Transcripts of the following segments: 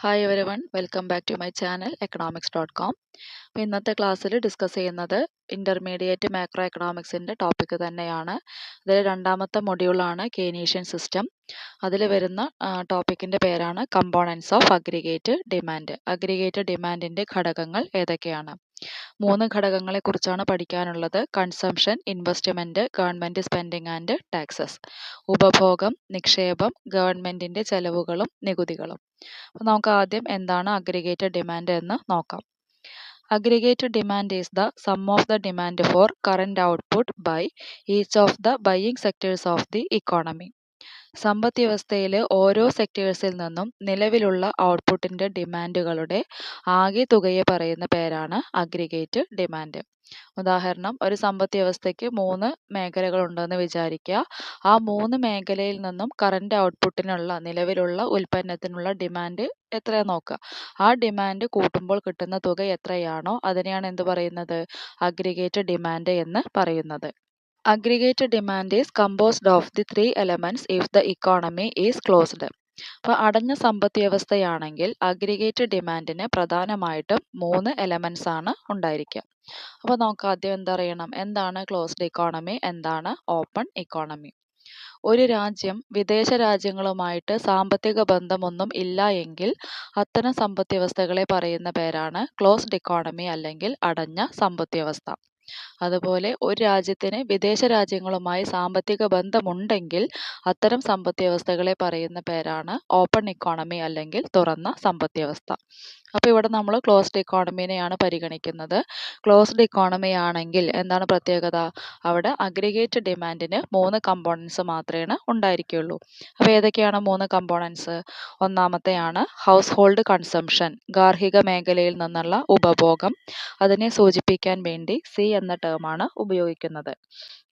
Hi everyone, welcome back to my channel economics.com. അപ്പോൾ ഇന്നത്തെ ക്ലാസ്സിൽ ഡിസ്കസ് ചെയ്യുന്നത് ഇൻ്റർമീഡിയറ്റ് മാക്രോ എക്കണോമിക്സിൻ്റെ ടോപ്പിക്ക് തന്നെയാണ്. അതിൽ രണ്ടാമത്തെ മൊഡ്യൂളാണ് കെയ്നീഷ്യൻ സിസ്റ്റം. അതിൽ വരുന്ന ടോപ്പിക്കിൻ്റെ പേരാണ് components of aggregate demand. Aggregate ഡിമാൻഡിൻ്റെ ഘടകങ്ങൾ ഏതൊക്കെയാണ്? 3 ഘടകങ്ങളെക്കുറിച്ചാണ് പഠിക്കാനുള്ളത്. Consumption, investment, government spending and taxes. ഉപഭോഗം, നിക്ഷേപം, ഗവൺമെൻറ്റിൻ്റെ ചെലവുകളും നികുതികളും. അപ്പോൾ നമുക്ക് ആദ്യം എന്താണ് അഗ്രിഗേറ്റഡ് ഡിമാൻഡ് എന്ന് നോക്കാം. Aggregate demand is the sum of the demand for current output by each of the buying sectors of the economy. സമ്പദ് വ്യവസ്ഥയിലെ ഓരോ സെക്ടേഴ്സിൽ നിന്നും നിലവിലുള്ള ഔട്ട്പുട്ടിൻ്റെ ഡിമാൻഡുകളുടെ ആകെ തുകയെ പറയുന്ന പേരാണ് അഗ്രിഗേറ്റ് ഡിമാൻഡ്. ഉദാഹരണം, ഒരു സമ്പദ് വ്യവസ്ഥയ്ക്ക് 3 മേഖലകളുണ്ടെന്ന് വിചാരിക്കുക. ആ 3 മേഖലയിൽ നിന്നും കറണ്ട് ഔട്ട്പുട്ടിനുള്ള നിലവിലുള്ള ഉൽപ്പന്നത്തിനുള്ള ഡിമാൻഡ് എത്രയാണെന്ന് നോക്കുക. ആ ഡിമാൻഡ് കൂട്ടുമ്പോൾ കിട്ടുന്ന തുക എത്രയാണോ അതിനെയാണ് എന്ത് പറയുന്നത്? അഗ്രിഗേറ്റ് ഡിമാൻഡ് എന്ന് പറയുന്നത്. Aggregate demand is composed of the 3 elements if the economy is closed. അപ്പോൾ അടഞ്ഞ സമ്പദ് വ്യവസ്ഥയാണെങ്കിൽ അഗ്രിഗേറ്റ് ഡിമാൻഡിന് പ്രധാനമായിട്ടും 3 എലമെൻറ്റ്സ് ആണ് ഉണ്ടായിരിക്കുക. അപ്പോൾ നമുക്ക് ആദ്യം എന്തറിയണം? എന്താണ് ക്ലോസ്ഡ് ഇക്കോണമി, എന്താണ് ഓപ്പൺ ഇക്കോണമി? ഒരു രാജ്യം വിദേശ രാജ്യങ്ങളുമായിട്ട് സാമ്പത്തിക ബന്ധമൊന്നും ഇല്ല എങ്കിൽ അത്തരം സമ്പദ് വ്യവസ്ഥകളെ പറയുന്ന പേരാണ് ക്ലോസ്ഡ് ഇക്കോണമി അല്ലെങ്കിൽ അടഞ്ഞ സമ്പദ് വ്യവസ്ഥ. അതുപോലെ ഒരു രാജ്യത്തിന് വിദേശ രാജ്യങ്ങളുമായി സാമ്പത്തിക ബന്ധമുണ്ടെങ്കിൽ അത്തരം സമ്പദ് വ്യവസ്ഥകളെ പറയുന്ന പേരാണ് ഓപ്പൺ ഇക്കോണമി അല്ലെങ്കിൽ തുറന്ന സമ്പദ് വ്യവസ്ഥ. അപ്പോൾ ഇവിടെ നമ്മൾ ക്ലോസ്ഡ് ഇക്കോണമിനെയാണ് പരിഗണിക്കുന്നത്. ക്ലോസ്ഡ് ഇക്കോണമി ആണെങ്കിൽ എന്താണ് പ്രത്യേകത? അവിടെ അഗ്രിഗേറ്റ് ഡിമാൻഡിന് 3 കമ്പോണൻസ് മാത്രമേ ഉണ്ടായിരിക്കുകയുള്ളൂ. അപ്പോൾ ഏതൊക്കെയാണ് 3 കമ്പോണൻസ്? ഒന്നാമത്തെയാണ് ഹൗസ് ഹോൾഡ് കൺസംഷൻ, ഗാർഹിക മേഖലയിൽ നിന്നുള്ള ഉപഭോഗം. അതിനെ സൂചിപ്പിക്കാൻ വേണ്ടി സി എന്ന ടേമാണ് ഉപയോഗിക്കുന്നത്.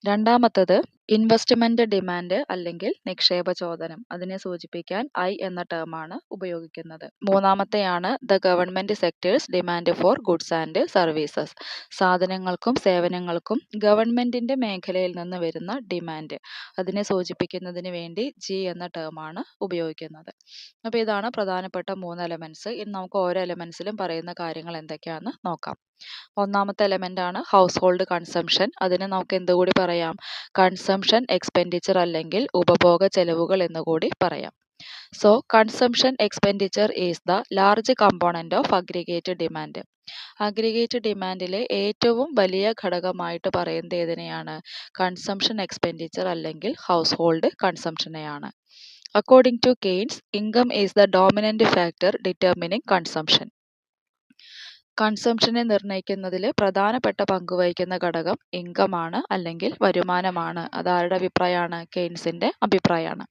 രണ്ടാമത്തത് ഇൻവെസ്റ്റ്മെന്റ് ഡിമാൻഡ് അല്ലെങ്കിൽ നിക്ഷേപ ചോദനം. അതിനെ സൂചിപ്പിക്കാൻ ഐ എന്ന ടേമാണ് ഉപയോഗിക്കുന്നത്. മൂന്നാമത്തെയാണ് the government sector's demand for goods and services. സാധനങ്ങൾക്കും സേവനങ്ങൾക്കും ഗവൺമെന്റിന്റെ മേഖലയിൽ നിന്ന് വരുന്ന ഡിമാൻഡ്. അതിനെ സൂചിപ്പിക്കുന്നതിന് വേണ്ടി ജി എന്ന ടേമാണ് ഉപയോഗിക്കുന്നത്. അപ്പോൾ ഇതാണ് പ്രധാനപ്പെട്ട 3 എലമെന്റ്സ്. ഇനി നമുക്ക് ഓരോ എലമെന്റ്സിലും പറയുന്ന കാര്യങ്ങൾ എന്തൊക്കെയാണെന്ന് നോക്കാം. ഒന്നാമത്തെ എലമെന്റ് ആണ് ഹൗസ് ഹോൾഡ് കൺസംഷൻ. അതിന് നമുക്ക് എന്തുകൂടി പറയാം? കൺസംഷൻ എക്സ്പെൻഡിച്ചർ അല്ലെങ്കിൽ ഉപഭോഗ ചെലവുകൾ എന്നുകൂടി പറയാം. So consumption expenditure is the large component of aggregate demand. Aggregate ഡിമാൻഡിലെ ഏറ്റവും വലിയ ഘടകമായിട്ട് പറയുന്നത് ഏതിനെയാണ്? കൺസംഷൻ എക്സ്പെൻഡിച്ചർ അല്ലെങ്കിൽ ഹൗസ് ഹോൾഡ് കൺസംഷനെയാണ്. According to Keynes, income is the dominant factor determining consumption. കൺസംഷനെ നിർണ്ണയിക്കുന്നതിൽ പ്രധാനപ്പെട്ട പങ്ക് വഹിക്കുന്ന ഘടകം ഇൻകമാണ് അല്ലെങ്കിൽ വരുമാനമാണ്. അതാരുടെ അഭിപ്രായമാണ്? കെയ്ൻസിന്റെ അഭിപ്രായമാണ്.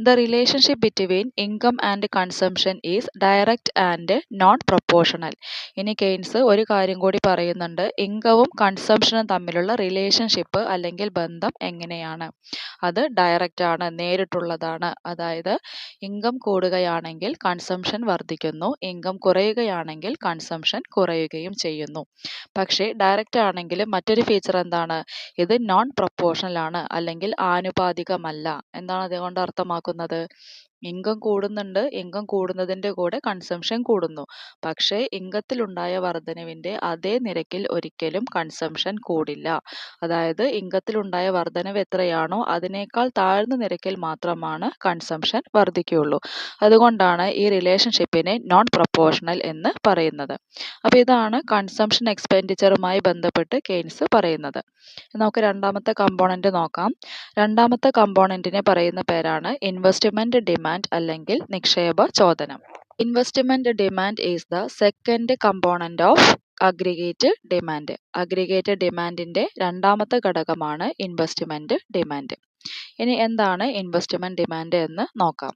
The relationship between income and consumption is direct and non proportional. ഇനി കെയ്ൻസ് ഒരു കാര്യം കൂടി പറയുന്നുണ്ട്. ഇൻകവും കൺസംഷനും തമ്മിലുള്ള റിലേഷൻഷിപ്പ് അല്ലെങ്കിൽ ബന്ധം എങ്ങനെയാണ്? അത് ഡയറക്റ്റ് ആണ്, നേരിട്ടുള്ളതാണ്. അതായത് ഇൻകം കൂടുകയാണെങ്കിൽ കൺസംഷൻ വർദ്ധിക്കുന്നു, ഇൻകം കുറയുകയാണെങ്കിൽ കൺസംഷൻ കുറയുകയും ചെയ്യുന്നു. പക്ഷേ ഡയറക്റ്റ് ആണെങ്കിലും മറ്റൊരു ഫീച്ചർ എന്താണ്? ഇത് നോൺ പ്രൊപ്പോർഷണൽ ആണ് അല്ലെങ്കിൽ ആനുപാതികമല്ല. എന്താണ് അതുകൊണ്ട് അർത്ഥമാക്കുന്നത്? ഇൻകം കൂടുന്നുണ്ട്, ഇൻകം കൂടുന്നതിൻ്റെ കൂടെ കൺസംഷൻ കൂടുന്നു. പക്ഷേ ഇൻകത്തിലുണ്ടായ വർധനവിൻ്റെ അതേ നിരക്കിൽ ഒരിക്കലും കൺസംഷൻ കൂടില്ല. അതായത് ഇൻകത്തിലുണ്ടായ വർധനവ് എത്രയാണോ അതിനേക്കാൾ താഴ്ന്ന നിരക്കിൽ മാത്രമാണ് കൺസംഷൻ വർദ്ധിക്കുകയുള്ളൂ. അതുകൊണ്ടാണ് ഈ റിലേഷൻഷിപ്പിനെ നോൺ പ്രൊപ്പോർഷണൽ എന്ന് പറയുന്നത്. അപ്പോൾ ഇതാണ് കൺസംഷൻ എക്സ്പെൻഡിച്ചറുമായി ബന്ധപ്പെട്ട് കെയ്ൻസ് പറയുന്നത്. നമുക്ക് രണ്ടാമത്തെ കമ്പോണന്റ് നോക്കാം. രണ്ടാമത്തെ കമ്പോണന്റിനെ പറയുന്ന പേരാണ് ഇൻവെസ്റ്റ്മെന്റ് ഡിമാൻഡ് അല്ലെങ്കിൽ നിക്ഷേപ ചോദനം. Investment demand is the second component of aggregate demand. Aggregate ഡിമാൻഡിന്റെ രണ്ടാമത്തെ ഘടകമാണ് ഇൻവെസ്റ്റ്മെന്റ് ഡിമാൻഡ്. ഇനി എന്താണ് ഇൻവെസ്റ്റ്മെന്റ് ഡിമാൻഡ് എന്ന് നോക്കാം.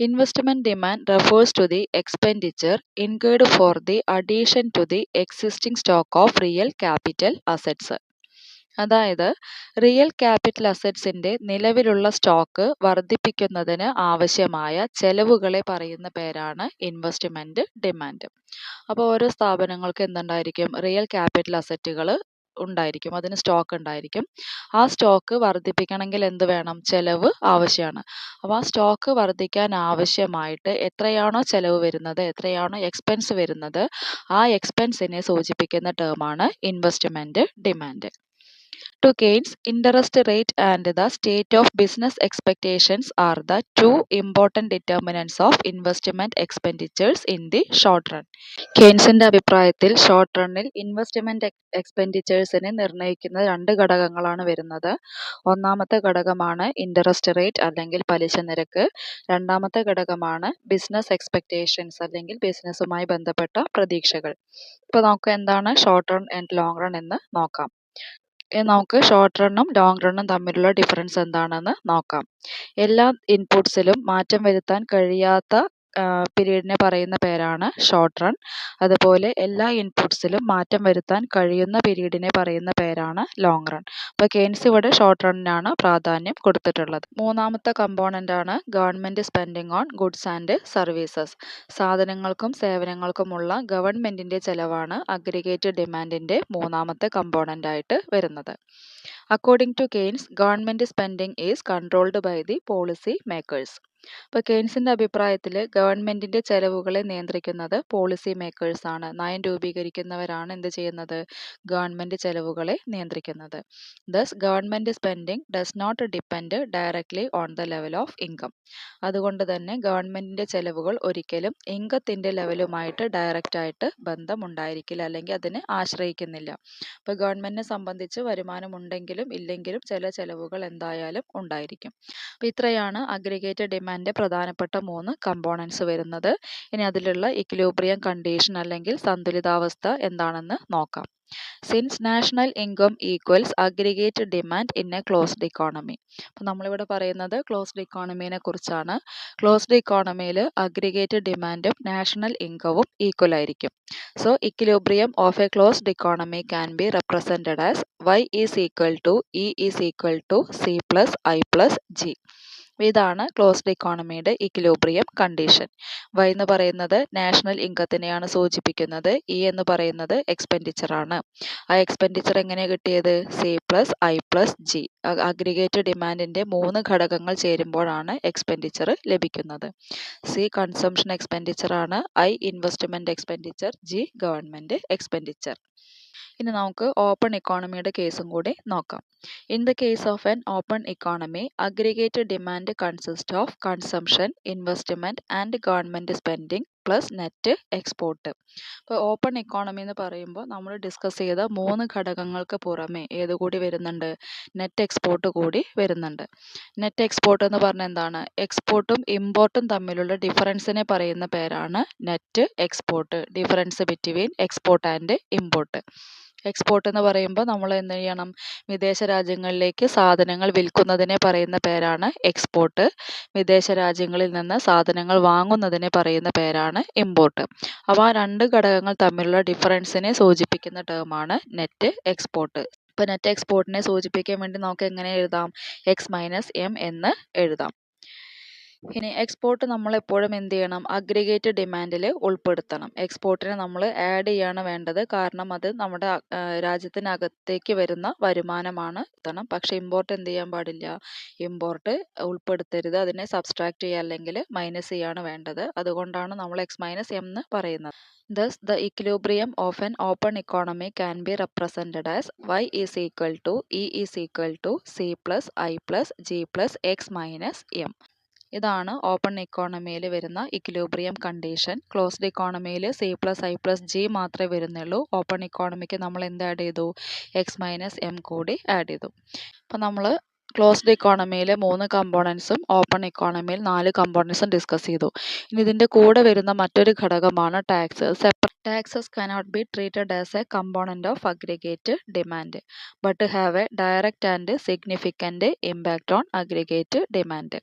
Investment demand refers to the expenditure incurred for the addition to the existing stock of real capital assets. അതായത് real capital അസറ്റ്സിൻ്റെ നിലവിലുള്ള stock വർദ്ധിപ്പിക്കുന്നതിന് ആവശ്യമായ ചെലവുകളെ പറയുന്ന പേരാണ് ഇൻവെസ്റ്റ്മെൻറ്റ് ഡിമാൻഡ്. അപ്പോൾ ഓരോ സ്ഥാപനങ്ങൾക്ക് എന്തുണ്ടായിരിക്കും? റിയൽ ക്യാപിറ്റൽ അസറ്റുകൾ ഉണ്ടായിരിക്കും, അതിന് സ്റ്റോക്ക് ഉണ്ടായിരിക്കും. ആ സ്റ്റോക്ക് വർദ്ധിപ്പിക്കണമെങ്കിൽ എന്ത് വേണം? ചെലവ് ആവശ്യമാണ്. അപ്പോൾ ആ സ്റ്റോക്ക് വർദ്ധിക്കാൻ ആവശ്യമായിട്ട് എത്രയാണോ ചെലവ് വരുന്നത്, എത്രയാണോ എക്സ്പെൻസ് വരുന്നത്, ആ എക്സ്പെൻസിനെ സൂചിപ്പിക്കുന്ന ടേമാണ് investment demand. To Keynes, interest rate and the state of business expectations are the two important determinants of investment expenditures in the short run. കെയ്ൻസിന്റെ അഭിപ്രായത്തിൽ ഷോർട്ട് റണ്ണിൽ ഇൻവെസ്റ്റ്മെന്റ് എക്സ്പെൻഡിച്ചേഴ്സിനെ നിർണ്ണയിക്കുന്ന രണ്ട് ഘടകങ്ങളാണ് വരുന്നത്. ഒന്നാമത്തെ ഘടകമാണ് ഇൻട്രസ്റ്റ് റേറ്റ് അല്ലെങ്കിൽ പലിശ നിരക്ക്. രണ്ടാമത്തെ ഘടകമാണ് ബിസിനസ് എക്സ്പെക്ടേഷൻസ് അല്ലെങ്കിൽ ബിസിനസ്സുമായി ബന്ധപ്പെട്ട പ്രതീക്ഷകൾ. ഇപ്പോൾ നമുക്ക് എന്താണ് short run and long run എന്ന് നോക്കാം. നമുക്ക് ഷോർട്ട് റണ്ണും ലോങ് റണ്ണും തമ്മിലുള്ള ഡിഫറൻസ് എന്താണെന്ന് നോക്കാം. എല്ലാ ഇൻപുട്സിലും മാറ്റം വരുത്താൻ കഴിയാത്ത പീരീഡിനെ പറയുന്ന പേരാണ് ഷോർട്ട് റൺ. അതുപോലെ എല്ലാ ഇൻപുട്സിലും മാറ്റം വരുത്താൻ കഴിയുന്ന പീരീഡിനെ പറയുന്ന പേരാണ് ലോങ് റൺ. അപ്പോൾ കെയ്ൻസ് ഇവിടെ ഷോർട്ട് റണ്ണിനാണ് പ്രാധാന്യം കൊടുത്തിട്ടുള്ളത്. മൂന്നാമത്തെ കമ്പോണൻ്റ് ആണ് government spending on goods and services. സാധനങ്ങൾക്കും സേവനങ്ങൾക്കുമുള്ള ഗവൺമെൻറ്റിൻ്റെ ചെലവാണ് അഗ്രിഗേറ്റ് ഡിമാൻഡിൻ്റെ മൂന്നാമത്തെ കമ്പോണൻ്റ് ആയിട്ട് വരുന്നത്. According to Keynes, government spending is controlled by the policy makers. ഇപ്പോൾ കെയ്ൻസിൻ്റെ അഭിപ്രായത്തിൽ ഗവൺമെൻറ്റിൻ്റെ ചെലവുകളെ നിയന്ത്രിക്കുന്നത് പോളിസി മേക്കേഴ്സ് ആണ്. നയം രൂപീകരിക്കുന്നവരാണ് എന്ത് ചെയ്യുന്നത്? ഗവൺമെൻറ് ചെലവുകളെ നിയന്ത്രിക്കുന്നത്. Thus government spending does not depend directly on the level of income. അതുകൊണ്ട് തന്നെ ഗവൺമെൻറ്റിൻ്റെ ചെലവുകൾ ഒരിക്കലും ഇൻകത്തിൻ്റെ ലെവലുമായിട്ട് ഡയറക്റ്റായിട്ട് ബന്ധമുണ്ടായിരിക്കില്ല, അല്ലെങ്കിൽ അതിനെ ആശ്രയിക്കുന്നില്ല. ഇപ്പോൾ ഗവൺമെൻറ്റിനെ സംബന്ധിച്ച് വരുമാനം ഉണ്ടെങ്കിലും ഇല്ലെങ്കിലും ചില ചെലവുകൾ എന്തായാലും ഉണ്ടായിരിക്കും. അപ്പോൾ ഇത്രയാണ് അഗ്രിഗേറ്റ് ഡിമാൻഡ് പ്രധാനപ്പെട്ട 3 കമ്പോണൻസ് വരുന്നത്. ഇനി അതിലുള്ള ഇക്വിലിബ്രിയം കണ്ടീഷൻ അല്ലെങ്കിൽ സന്തുലിതാവസ്ഥ എന്താണെന്ന് നോക്കാം. Since national income equals aggregate demand in a closed economy. അപ്പോൾ നമ്മളിവിടെ പറയുന്നത് ക്ലോസ്ഡ് ഇക്കോണമീനെ കുറിച്ചാണ്. ക്ലോസ്ഡ് ഇക്കോണമിയിൽ അഗ്രിഗേറ്റ് ഡിമാൻഡും നാഷണൽ ഇൻകവും ഈക്വൽ ആയിരിക്കും. So equilibrium of a closed economy can be represented as Y is equal to E is equal to C plus I plus G. ഇതാണ് ക്ലോസ്ഡ് ഇക്കോണമിയുടെ ഇക്വിലിബ്രിയം കണ്ടീഷൻ. Y എന്ന് പറയുന്നത് national ഇൻകത്തിനെയാണ് സൂചിപ്പിക്കുന്നത്. E എന്ന് പറയുന്നത് expenditure ആണ്. ആ എക്സ്പെൻഡിച്ചർ എങ്ങനെയാണ് കിട്ടിയത്? C plus I plus G. Aggregate ഡിമാൻഡിൻ്റെ 3 ഘടകങ്ങൾ ചേരുമ്പോഴാണ് എക്സ്പെൻഡിച്ചർ ലഭിക്കുന്നത്. C കൺസംഷൻ എക്സ്പെൻഡിച്ചർ ആണ്, I investment expenditure, G government expenditure. ഇനി നമുക്ക് ഓപ്പൺ ഇക്കോണമിയുടെ കേസും കൂടി നോക്കാം. In the case of an open economy, aggregate demand consist of consumption, investment and government spending plus net export. ഇപ്പോൾ ഓപ്പൺ ഇക്കോണമി എന്ന് പറയുമ്പോൾ നമ്മൾ ഡിസ്കസ് ചെയ്ത 3 ഘടകങ്ങൾക്ക് പുറമെ ഏത് കൂടി വരുന്നുണ്ട്? നെറ്റ് എക്സ്പോർട്ട് കൂടി വരുന്നുണ്ട്. നെറ്റ് എക്സ്പോർട്ട് എന്ന് പറഞ്ഞാൽ എന്താണ്? എക്സ്പോർട്ടും ഇമ്പോർട്ടും തമ്മിലുള്ള ഡിഫറൻസിനെ പറയുന്ന പേരാണ് net export. Difference between export and import. Export എന്ന് പറയുമ്പോൾ നമ്മൾ എന്ത് ചെയ്യണം? വിദേശ രാജ്യങ്ങളിലേക്ക് സാധനങ്ങൾ വിൽക്കുന്നതിനെ പറയുന്ന പേരാണ് എക്സ്പോർട്ട്. വിദേശ രാജ്യങ്ങളിൽ നിന്ന് സാധനങ്ങൾ വാങ്ങുന്നതിനെ പറയുന്ന പേരാണ് ഇമ്പോർട്ട്. അപ്പോൾ ആ 2 ഘടകങ്ങൾ തമ്മിലുള്ള ഡിഫറൻസിനെ സൂചിപ്പിക്കുന്ന ടേമാണ് നെറ്റ് എക്സ്പോർട്ട്. ഇപ്പോൾ നെറ്റ് എക്സ്പോർട്ടിനെ സൂചിപ്പിക്കാൻ വേണ്ടി നമുക്ക് എങ്ങനെ എഴുതാം? X മൈനസ് M എന്ന് എഴുതാം. ഇനി എക്സ്പോർട്ട് നമ്മൾ എപ്പോഴും എന്ത് ചെയ്യണം? അഗ്രിഗേറ്റ് ഡിമാൻഡിൽ ഉൾപ്പെടുത്തണം. എക്സ്പോർട്ടിനെ നമ്മൾ ആഡ് ചെയ്യാണ് വേണ്ടത്, കാരണം അത് നമ്മുടെ രാജ്യത്തിനകത്തേക്ക് വരുന്ന വരുമാനമാണ്. പക്ഷെ ഇമ്പോർട്ട് എന്ത് ചെയ്യാൻ പാടില്ല? ഇമ്പോർട്ട് ഉൾപ്പെടുത്തരുത്, അതിനെ സബ്സ്ട്രാക്ട് ചെയ്യുക അല്ലെങ്കിൽ മൈനസ് ചെയ്യാണ് വേണ്ടത്. അതുകൊണ്ടാണ് നമ്മൾ X മൈനസ് M എന്ന് പറയുന്നത്. Thus, the equilibrium of an open economy can be represented as Y is equal to E is equal to C plus I plus G plus X minus M. ഇതാണ് open ഇക്കോണമിയിൽ വരുന്ന equilibrium condition. Closed ഇക്കോണമിയിൽ C plus I plus G മാത്രമേ വരുന്നുള്ളൂ. Open economic നമ്മൾ എന്ത് add ചെയ്തു? X minus M കൂടി ആഡ് ചെയ്തു. അപ്പോൾ നമ്മൾ ക്ലോസ്ഡ് ഇക്കോണമിയിലെ 3 കമ്പോണൻസും ഓപ്പൺ ഇക്കോണമിയിൽ 4 കമ്പോണൻസും ഡിസ്കസ് ചെയ്തു. ഇനി ഇതിൻ്റെ കൂടെ വരുന്ന മറ്റൊരു ഘടകമാണ് tax. Taxes cannot be treated as a component of aggregate demand, but have a direct and significant impact on aggregate demand.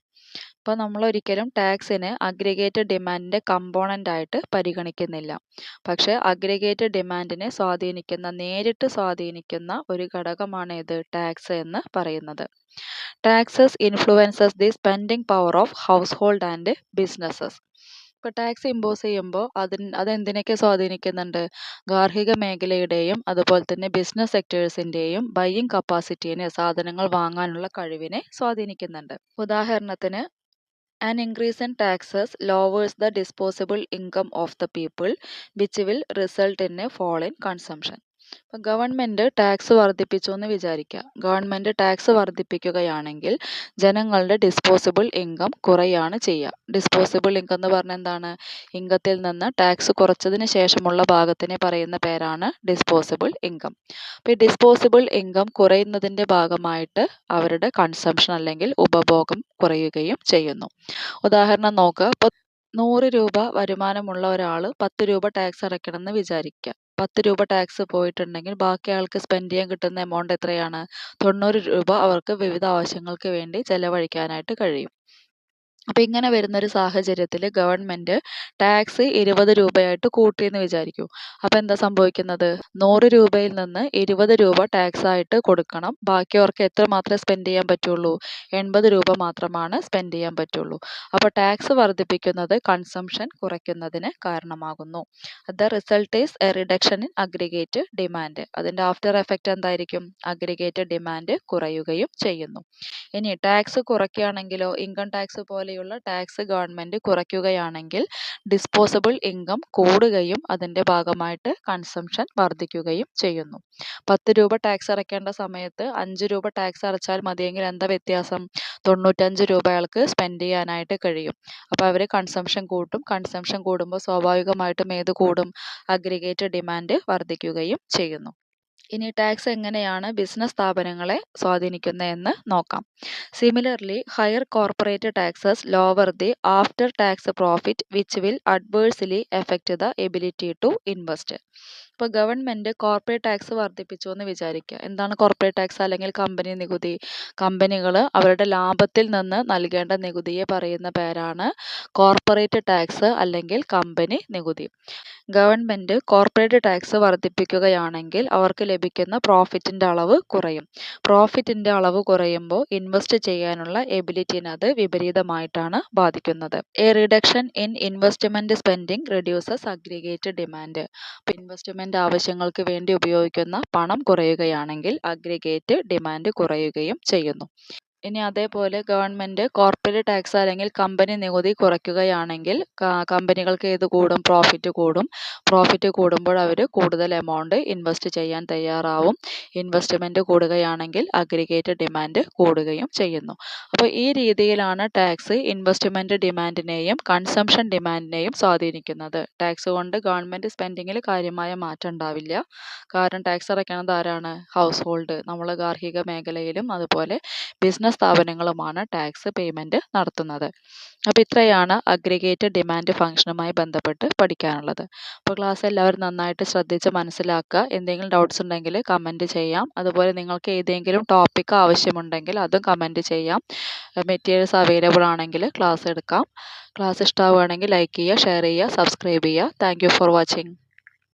അപ്പോൾ നമ്മൾ ഒരിക്കലും ടാക്സിനെ അഗ്രിഗേറ്റ് ഡിമാൻഡിൻ്റെ കമ്പോണൻ്റ് ആയിട്ട് പരിഗണിക്കുന്നില്ല. പക്ഷേ അഗ്രിഗേറ്റ് ഡിമാൻഡിനെ നേരിട്ട് സ്വാധീനിക്കുന്ന ഒരു ഘടകമാണ് ഇത് ടാക്സ് എന്ന് പറയുന്നത്. Taxes influences the spending power of house hold and businesses. ഇപ്പോൾ ടാക്സ് ഇമ്പോസ് ചെയ്യുമ്പോൾ അതെന്തിനൊക്കെ സ്വാധീനിക്കുന്നുണ്ട്? ഗാർഹിക മേഖലയുടെയും അതുപോലെ തന്നെ ബിസിനസ് സെക്ടേഴ്സിൻ്റെയും ബൈയിങ് കപ്പാസിറ്റീനെ, സാധനങ്ങൾ വാങ്ങാനുള്ള കഴിവിനെ സ്വാധീനിക്കുന്നുണ്ട്. ഉദാഹരണത്തിന്, an increase in taxes lowers the disposable income of the people, which will result in a fall in consumption. ഇപ്പോൾ ഗവൺമെൻറ് ടാക്സ് വർദ്ധിപ്പിച്ചു എന്ന് വിചാരിക്കുക. ഗവൺമെൻറ് ടാക്സ് വർദ്ധിപ്പിക്കുകയാണെങ്കിൽ ജനങ്ങളുടെ ഡിസ്പോസിബിൾ ഇൻകം കുറയാണ് ചെയ്യുക. ഡിസ്പോസിബിൾ ഇൻകം എന്ന് പറഞ്ഞാൽ എന്താണ്? ഇൻകത്തിൽ നിന്ന് ടാക്സ് കുറച്ചതിന് ശേഷമുള്ള ഭാഗത്തിനെ പറയുന്ന പേരാണ് ഡിസ്പോസിബിൾ ഇൻകം. അപ്പോൾ ഈ ഡിസ്പോസിബിൾ ഇൻകം കുറയുന്നതിൻ്റെ ഭാഗമായിട്ട് അവരുടെ കൺസംഷൻ അല്ലെങ്കിൽ ഉപഭോഗം കുറയുകയും ചെയ്യുന്നു. ഉദാഹരണം നോക്കുക. ഇപ്പോൾ 100 രൂപ വരുമാനമുള്ള ഒരാൾ 10 രൂപ ടാക്സ് അടയ്ക്കണമെന്ന് വിചാരിക്കുക. 10 രൂപ ടാക്സ് പോയിട്ടുണ്ടെങ്കിൽ ബാക്കി ആൾക്ക് സ്പെൻഡ് ചെയ്യാൻ കിട്ടുന്ന എമൗണ്ട് എത്രയാണ്? 90 രൂപ അവർക്ക് വിവിധ ആവശ്യങ്ങൾക്ക് വേണ്ടി ചെലവഴിക്കാനായിട്ട് കഴിയും. അപ്പോൾ ഇങ്ങനെ വരുന്നൊരു സാഹചര്യത്തിൽ ഗവൺമെൻറ് ടാക്സ് 20 രൂപയായിട്ട് കൂട്ടിയെന്ന് വിചാരിക്കൂ. അപ്പോൾ എന്താ സംഭവിക്കുന്നത്? 100 രൂപയിൽ നിന്ന് 20 രൂപ ടാക്സ് ആയിട്ട് കൊടുക്കണം. ബാക്കിയവർക്ക് എത്ര മാത്രമേ സ്പെൻഡ് ചെയ്യാൻ പറ്റുള്ളൂ? 80 രൂപ മാത്രമാണ് സ്പെൻഡ് ചെയ്യാൻ പറ്റുള്ളൂ. അപ്പോൾ ടാക്സ് വർദ്ധിപ്പിക്കുന്നത് കൺസംഷൻ കുറയ്ക്കുന്നതിന് കാരണമാകുന്നു. The result is A reduction in aggregate demand. അതിൻ്റെ ആഫ്റ്റർ എഫക്റ്റ് എന്തായിരിക്കും? അഗ്രിഗേറ്റ് ഡിമാൻഡ് കുറയുകയും ചെയ്യുന്നു. ഇനി ടാക്സ് കുറയ്ക്കുകയാണെങ്കിലോ, ഇൻകം ടാക്സ് പോലെയുള്ള ടാക്സ് ഗവൺമെൻറ് കുറയ്ക്കുകയാണെങ്കിൽ ഡിസ്പോസിബിൾ ഇൻകം കൂടുകയും അതിൻ്റെ ഭാഗമായിട്ട് കൺസംഷൻ വർദ്ധിക്കുകയും ചെയ്യുന്നു. 10 രൂപ ടാക്സ് അടയ്ക്കേണ്ട സമയത്ത് 5 രൂപ ടാക്സ് അടച്ചാൽ മതിയെങ്കിൽ എന്താ വ്യത്യാസം? 95 രൂപ അയാൾക്ക് സ്പെൻഡ് ചെയ്യാനായിട്ട് കഴിയും. അപ്പോൾ അവർ കൺസംഷൻ കൂട്ടും. കൺസംഷൻ കൂടുമ്പോൾ സ്വാഭാവികമായിട്ടും ഏത് കൂടും? അഗ്രിഗേറ്റ് ഡിമാൻഡ് വർദ്ധിക്കുകയും ചെയ്യുന്നു. ഇനി ടാക്സ് എങ്ങനെയാണ് ബിസിനസ് സ്ഥാപനങ്ങളെ സ്വാധീനിക്കുന്നതെന്ന് നോക്കാം. Similarly, higher corporate taxes lower the after tax profit which will adversely affect the ability to invest. ഇപ്പോൾ ഗവൺമെൻറ് കോർപ്പറേറ്റ് ടാക്സ് വർദ്ധിപ്പിച്ചു എന്ന് വിചാരിക്കുക. എന്താണ് കോർപ്പറേറ്റ് ടാക്സ് അല്ലെങ്കിൽ കമ്പനി നികുതി? കമ്പനികൾ അവരുടെ ലാഭത്തിൽ നിന്ന് നൽകേണ്ട നികുതിയെ പറയുന്ന പേരാണ് കോർപ്പറേറ്റ് ടാക്സ് അല്ലെങ്കിൽ കമ്പനി നികുതി. ഗവൺമെൻറ് കോർപ്പറേറ്റ് ടാക്സ് വർദ്ധിപ്പിക്കുകയാണെങ്കിൽ അവർക്ക് ലഭിക്കുന്ന പ്രോഫിറ്റിൻ്റെ അളവ് കുറയും. പ്രോഫിറ്റിൻ്റെ അളവ് കുറയുമ്പോൾ ഇൻവെസ്റ്റ് ചെയ്യാനുള്ള എബിലിറ്റിനെ അത് വിപരീതമായിട്ടാണ് ബാധിക്കുന്നത്. A reduction in investment spending reduces aggregate demand. അപ്പോൾ ഇൻവെസ്റ്റ്മെൻറ്റ് ആവശ്യങ്ങൾക്ക് വേണ്ടി ഉപയോഗിക്കുന്ന പണം കുറയുകയാണെങ്കിൽ അഗ്രിഗേറ്റ് ഡിമാൻഡ് കുറയുകയും ചെയ്യുന്നു. ഇനി അതേപോലെ ഗവൺമെൻറ് കോർപ്പറേറ്റ് ടാക്സ് അല്ലെങ്കിൽ കമ്പനി നികുതി കുറയ്ക്കുകയാണെങ്കിൽ കമ്പനികൾക്ക് ഏത് കൂടും? പ്രോഫിറ്റ് കൂടും. പ്രോഫിറ്റ് കൂടുമ്പോൾ അവർ കൂടുതൽ എമൗണ്ട് ഇൻവെസ്റ്റ് ചെയ്യാൻ തയ്യാറാവും. ഇൻവെസ്റ്റ്മെൻറ്റ് കൂടുകയാണെങ്കിൽ അഗ്രിഗേറ്റ് ഡിമാൻഡ് കൂടുകയും ചെയ്യുന്നു. അപ്പോൾ ഈ രീതിയിലാണ് ടാക്സ് ഇൻവെസ്റ്റ്മെൻറ്റ് ഡിമാൻഡിനെയും കൺസംഷൻ ഡിമാൻഡിനെയും സ്വാധീനിക്കുന്നത്. ടാക്സ് കൊണ്ട് ഗവൺമെൻറ് സ്പെൻഡിങ്ങിൽ കാര്യമായ മാറ്റം ഉണ്ടാവില്ല. കാരണം ടാക്സ് അടയ്ക്കുന്നത് ആരാണ്? House hold. നമ്മൾ ഗാർഹിക മേഖലയിലും അതുപോലെ ബിസിനസ് സ്ഥാപനങ്ങളുമാണ് ടാക്സ് പേയ്മെൻറ്റ് നടത്തുന്നത്. അപ്പോൾ ഇത്രയാണ് അഗ്രിഗേറ്റ് ഡിമാൻഡ് ഫംഗ്ഷനുമായി ബന്ധപ്പെട്ട് പഠിക്കാനുള്ളത്. അപ്പോൾ ക്ലാസ് എല്ലാവരും നന്നായിട്ട് ശ്രദ്ധിച്ച് മനസ്സിലാക്കുക. എന്തെങ്കിലും ഡൗട്ട്സ് ഉണ്ടെങ്കിൽ കമൻറ്റ് ചെയ്യാം. അതുപോലെ നിങ്ങൾക്ക് ഏതെങ്കിലും ടോപ്പിക്ക് ആവശ്യമുണ്ടെങ്കിൽ അതും കമൻറ്റ് ചെയ്യാം. മെറ്റീരിയൽസ് അവൈലബിൾ ആണെങ്കിൽ ക്ലാസ് എടുക്കാം. ക്ലാസ് ഇഷ്ടമാവുകയാണെങ്കിൽ ലൈക്ക് ചെയ്യുക, ഷെയർ ചെയ്യുക, സബ്സ്ക്രൈബ് ചെയ്യുക. Thank you for watching.